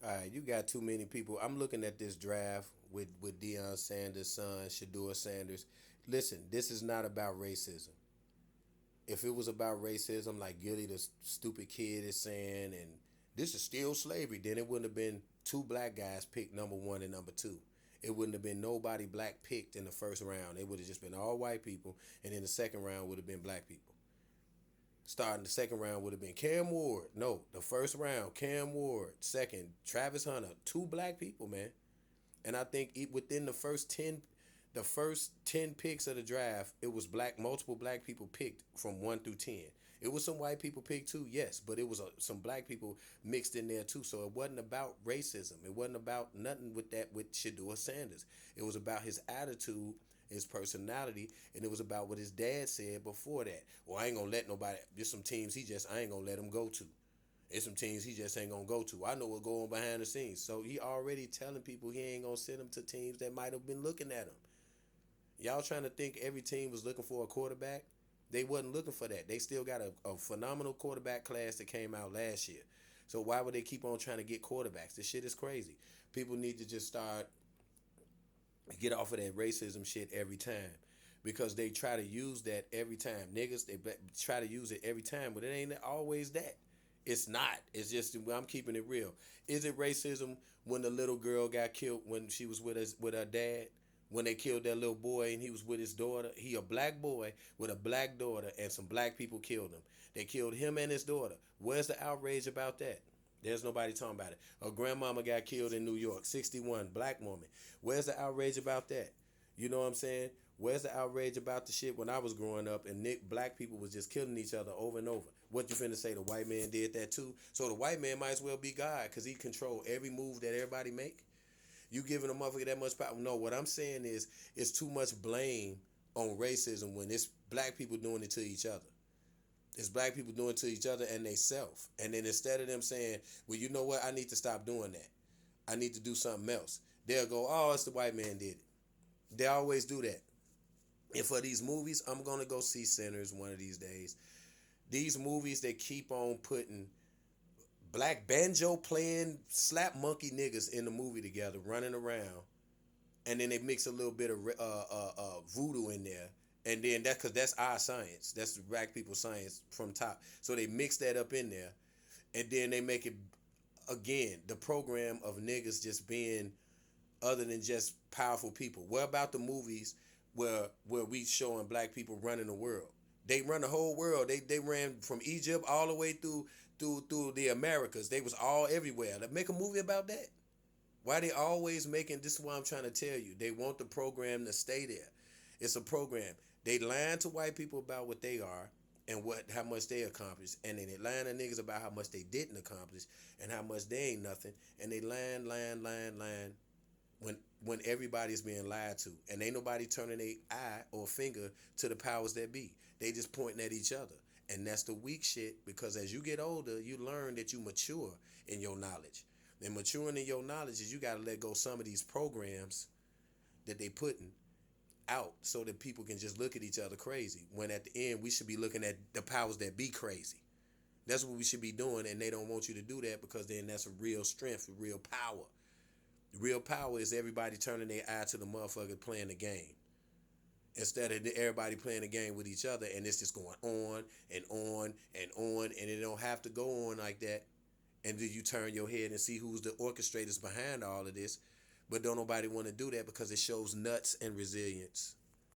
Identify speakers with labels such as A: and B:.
A: All right, you got too many people. I'm looking at this draft with Deion Sanders' son, Sheduer Sanders. Listen, this is not about racism. If it was about racism, like Gilly, the stupid kid, is saying, and this is still slavery, then it wouldn't have been two black guys picked number one and number two. It wouldn't have been nobody black picked in the first round. It would have just been all white people, and then the second round would have been black people. Starting the second round would have been Cam Ward. No, the first round, Cam Ward. Second, Travis Hunter. Two black people, man. And I think within the first 10 picks of the draft, it was multiple black people picked from 1 through 10. It was some white people picked too, yes, but it was some black people mixed in there too. So it wasn't about racism. It wasn't about nothing with that with Sheduer Sanders. It was about his attitude, his personality, and it was about what his dad said before that. Well, I ain't gonna let nobody. There's some teams I ain't gonna let him go to. There's some teams he just ain't gonna go to. I know what's going on behind the scenes. So he already telling people he ain't gonna send them to teams that might have been looking at him. Y'all trying to think every team was looking for a quarterback? They wasn't looking for that. They still got a phenomenal quarterback class that came out last year. So why would they keep on trying to get quarterbacks? This shit is crazy. People need to just start get off of that racism shit every time. Because they try to use that every time. Niggas, they try to use it every time, but it ain't always that. It's not. It's just I'm keeping it real. Is it racism when the little girl got killed when she was with her dad? When they killed that little boy and he was with his daughter? He a black boy with a black daughter and some black people killed him. They killed him and his daughter. Where's the outrage about that? There's nobody talking about it. A grandmama got killed in New York, 61, black woman. Where's the outrage about that? You know what I'm saying? Where's the outrage about the shit when I was growing up and black people was just killing each other over and over? What you finna say? The white man did that too? So the white man might as well be God because he control every move that everybody make. You giving a motherfucker that much power? No, what I'm saying is it's too much blame on racism when it's black people doing it to each other. It's black people doing it to each other and they self. And then instead of them saying, well, you know what? I need to stop doing that. I need to do something else. They'll go, oh, it's the white man did it. They always do that. And for these movies, I'm going to go see Sinners one of these days. These movies that keep on putting black banjo playing slap monkey niggas in the movie together, running around, and then they mix a little bit of voodoo in there, and then because that's our science, that's the black people science from top. So they mix that up in there, and then they make it again the program of niggas just being other than just powerful people. What about the movies where we showing black people running the world? They run the whole world. They ran from Egypt all the way through the Americas. They was all everywhere. Like, make a movie about that. Why they always making this is what I'm trying to tell you. They want the program to stay there. It's a program. They lying to white people about what they are and how much they accomplished. And then they lying to niggas about how much they didn't accomplish and how much they ain't nothing. And they lying when everybody's being lied to. And ain't nobody turning their eye or finger to the powers that be. They just pointing at each other. And that's the weak shit because as you get older, you learn that you mature in your knowledge. And maturing in your knowledge is you got to let go some of these programs that they putting out so that people can just look at each other crazy. When at the end, we should be looking at the powers that be crazy. That's what we should be doing, and they don't want you to do that because then that's a real strength, a real power. Real power is everybody turning their eye to the motherfucker playing the game. Instead of everybody playing the game with each other, and it's just going on and on and on, and it don't have to go on like that. And then you turn your head and see who's the orchestrators behind all of this. But don't nobody want to do that because it shows nuts and resilience.